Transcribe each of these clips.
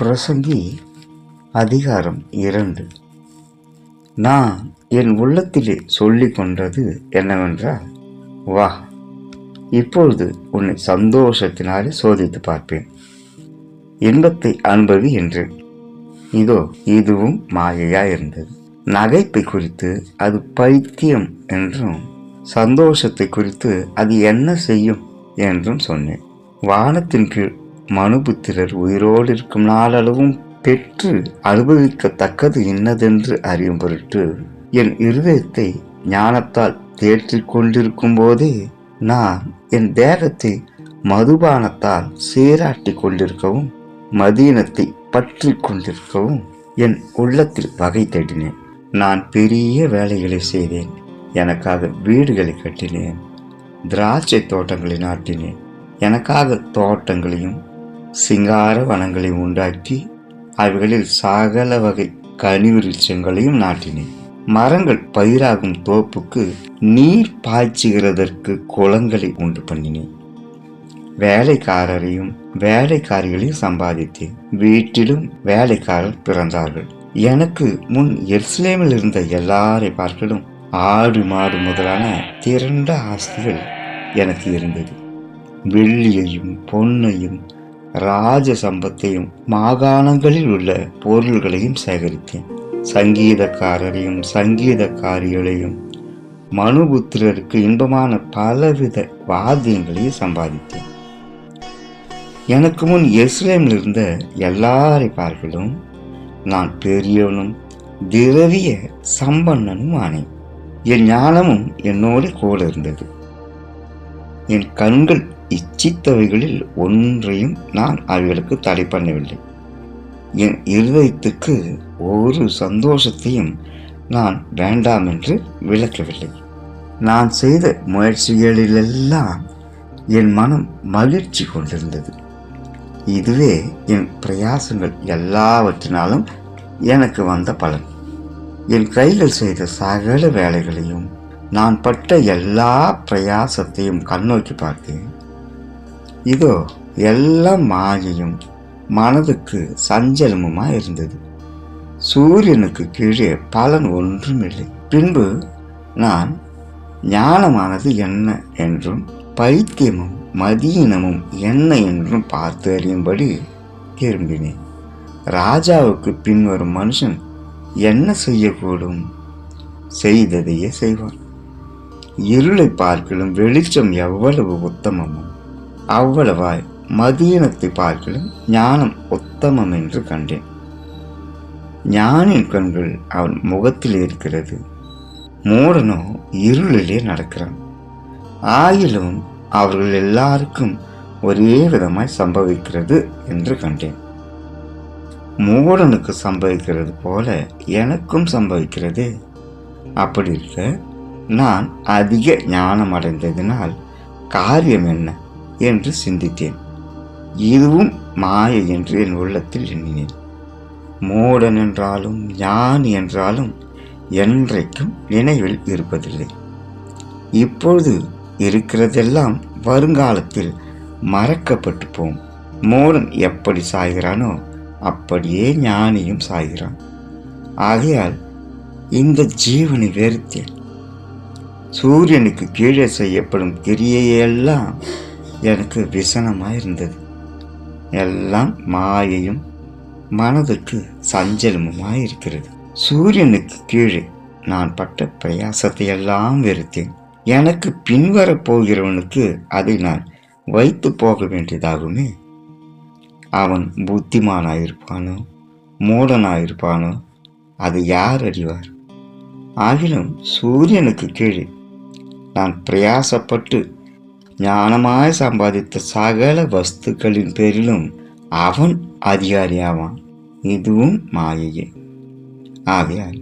பிரசங்கி அதிகாரம் 2. நான் என் உள்ளத்திலே சொல்லிக் கொண்டது என்னவென்றால், வா, இப்பொழுது உன்னை சந்தோஷத்தினாலே சோதித்து பார்ப்பேன், இன்பத்தை அனுபவி என்றேன். இதோ இதுவும் மாயையாயிருந்தது. நகைப்பை குறித்து அது பைத்தியம் என்றும், சந்தோஷத்தை குறித்து அது என்ன செய்யும் என்றும் சொன்னேன். வானத்தின் கீழ் மனுபுத்திரர் உயிரோடு இருக்கும் நாளளவும் பெற்று அனுபவிக்கத்தக்கது இன்னதென்று அறியும் பொருட்டு என் இருதயத்தை ஞானத்தால் தேற்றிக் கொண்டிருக்கும் போதே நான் என் தேகத்தை மதுபானத்தால் சீராட்டி கொண்டிருக்கவும் மதீனத்தை பற்றி கொண்டிருக்கவும் என் உள்ளத்தில் வகை தேடினேன். நான் பெரிய வேலைகளை செய்தேன். எனக்காக வீடுகளை கட்டினேன், திராட்சை தோட்டங்களை நாட்டினேன், எனக்காக தோட்டங்களையும் சிங்கார வனங்களையும் உண்டாக்கி அவைகளில் சகல வகை கனிவிருட்சங்களையும் நாட்டினேன். மரங்கள் பயிராகும் தோப்புக்கு நீர் பாய்ச்சுகிறதற்கு குளங்களை உண்டு பண்ணினேன். வேலைக்காரரையும் வேலைக்காரிகளையும் சம்பாதித்தேன். வீட்டிலும் வேலைக்காரர் பிறந்தார்கள். எனக்கு முன் எருசலேமில் இருந்த எல்லாரை பார்க்கலும் ஆடு மாடு முதலான திரண்ட ஆஸ்திகள் எனக்கு இருந்தது. வெள்ளியையும் பொன்னையும் ராஜ சம்பத்தையும் மாகாணங்களில் உள்ள பொருள்களையும் சேகரித்தேன். சங்கீதக்காரரையும் சங்கீதக்காரிகளையும் மனுபுத்திரருக்கு இன்பமான பலவித வாத்தியங்களையும் சம்பாதித்தேன். எனக்கு முன் எருசலேமில் இருந்த எல்லாரை பார்க்கலும் நான் பெரியவனும் திரவிய சம்பன்னனும் ஆனேன். என் ஞானமும் என்னோடு கூட இருந்தது. என் கண்கள் இச்சித்தவைகளில் ஒன்றையும் நான் அவைகளுக்கு தடை பண்ணவில்லை. என் இருதயத்துக்கு ஒரு சந்தோஷத்தையும் நான் வேண்டாம் என்று விளக்கவில்லை. நான் செய்த முயற்சிகளிலெல்லாம் என் மனம் மகிழ்ச்சி கொண்டிருந்தது. இதுவே என் பிரயாசங்கள் எல்லாவற்றினாலும் எனக்கு வந்த பலன். என் கைகள் செய்த சகல வேலைகளையும் நான் பட்ட எல்லா பிரயாசத்தையும் கண்ணோக்கி பார்த்தேன். இதோ எல்லாம் மாயையும் மனதுக்கு சஞ்சலமுமாய் இருந்தது. சூரியனுக்கு கீழே பலன் ஒன்றும் இல்லை. பின்பு நான் ஞானமானது என்ன என்றும் பைத்தியமும் மதீனமும் என்ன என்றும் பார்த்து அறியும்படி திரும்பினேன். ராஜாவுக்கு பின்வரும் மனுஷன் என்ன செய்யக்கூடும்? செய்ததையே செய்வான். இருளை பார்க்கலும் வெளிச்சம் எவ்வளவு உத்தமமும் அவ்வளவாய் மதீனத்தை பார்க்கலும் ஞானம் உத்தமம் என்று கண்டேன். ஞானின் கண்கள் அவன் முகத்தில் இருக்கிறது, மூடனோ இருளிலே நடக்கிறான். ஆயிலும் அவர்கள் எல்லாருக்கும் ஒரே விதமாய் சம்பவிக்கிறது என்று கண்டேன். மூடனுக்கு சம்பவிக்கிறது போல எனக்கும் சம்பவிக்கிறதே. அப்படி இருக்க நான் அதிக ஞானம் அடைந்ததினால் காரியம் என்ன என்று சிந்தித்தேன். இதுவும் மாயை என்று என் உள்ளத்தில் எண்ணினேன். மூடன் என்றாலும் ஞானி என்றாலும் என்றைக்கும் நினைவில் இருப்பதில்லை. இப்பொழுது இருக்கிறதெல்லாம் வருங்காலத்தில் மறக்கப்பட்டு போம். மூடன் எப்படி சாய்கிறானோ அப்படியே ஞானியும் சாய்கிறான். ஆகையால் இந்த ஜீவனை வெறுத்தேன். சூரியனுக்கு கீழே செய்யப்படும் கிரியையெல்லாம் எனக்கு விசனமாயிருந்தது. எல்லாம் மாயையும் மனதுக்கு சஞ்சலமுமாயிருக்கிறது. சூரியனுக்கு கீழே நான் பட்ட பிரயாசத்தை எல்லாம் வெறுத்தேன். எனக்கு பின்வரப் போகிறவனுக்கு அதை நான் வைத்து போக வேண்டியதாகுமே. அவன் புத்திமானாயிருப்பானோ மூடனாயிருப்பானோ அது யார் அறிவார்? ஆகிலும் சூரியனுக்கு கீழே நான் பிரயாசப்பட்டு ஞானமாய் சம்பாதித்த சகல வஸ்துக்களின் பேரிலும் அவன் அதிகாரியாவான். இதுவும் மாயையே. ஆகையால்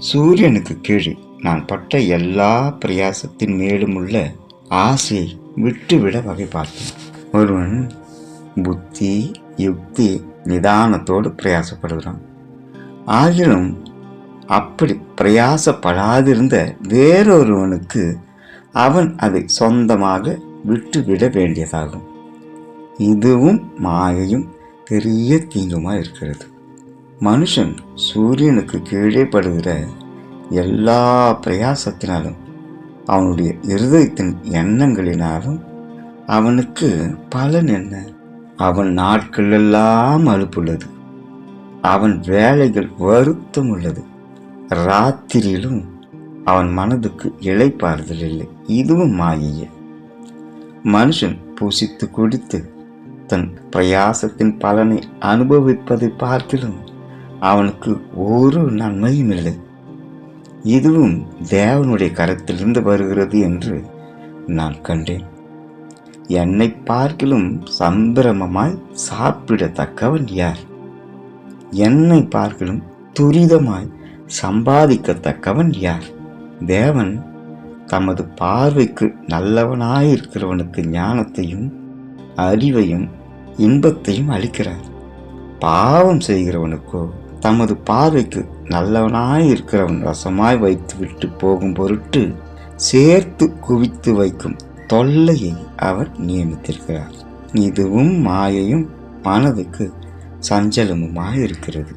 சூரியனுக்கு கீழே நான் பட்ட எல்லா பிரயாசத்தின் மேலும் உள்ள ஆசையை விட்டுவிட வகை பார்த்தேன். ஒருவன் புத்தி யுக்தி நிதானத்தோடு பிரயாசப்படுகிறான். ஆகிலும் அப்படி பிரயாசப்படாதிருந்த வேறொருவனுக்கு அவன் அதை சொந்தமாக விட்டுவிட வேண்டியதாகும். இதுவும் மாயையும் பெரிய தீங்குமாய் இருக்கிறது. மனுஷன் சூரியனுக்கு கீழே படுகிற எல்லா பிரயாசத்தினாலும் அவனுடைய இருதயத்தின் எண்ணங்களினாலும் அவனுக்கு பலன் என்ன? அவன் நாட்கள் எல்லாம் அலுப்புள்ளது, அவன் வேலைகள் வருத்தம் உள்ளது, ராத்திரியிலும் அவன் மனதுக்கு இளைப்பாறுதல் இல்லை. இதுவும் மாயையே. மனுஷன் புசித்து குடித்து தன் பிரயாசத்தின் பலனை அனுபவிப்பதை பார்க்கிலும் அவனுக்கு ஒரு நன்மையும் இல்லை. இதுவும் தேவனுடைய கரத்திலிருந்து வருகிறது என்று நான் கண்டேன். என்னை பார்க்கிலும் சம்பிரமமாய் சாப்பிடத்தக்கவன் யார்? என்னை பார்க்கிலும் துரிதமாய் சம்பாதிக்கத்தக்கவன் யார்? தேவன் தமது பார்வைக்கு நல்லவனாயிருக்கிறவனுக்கு ஞானத்தையும் அறிவையும் இன்பத்தையும் அளிக்கிறார். பாவம் செய்கிறவனுக்கோ தமது பார்வைக்கு நல்லவனாயிருக்கிறவன் வசமாய் வைத்து விட்டு போகும் பொருட்டு சேர்த்து குவித்து வைக்கும் தொல்லையை அவர் நியமித்திருக்கிறார். இதுவும் மாயையும் மனதுக்கு சஞ்சலமுமாயிருக்கிறது.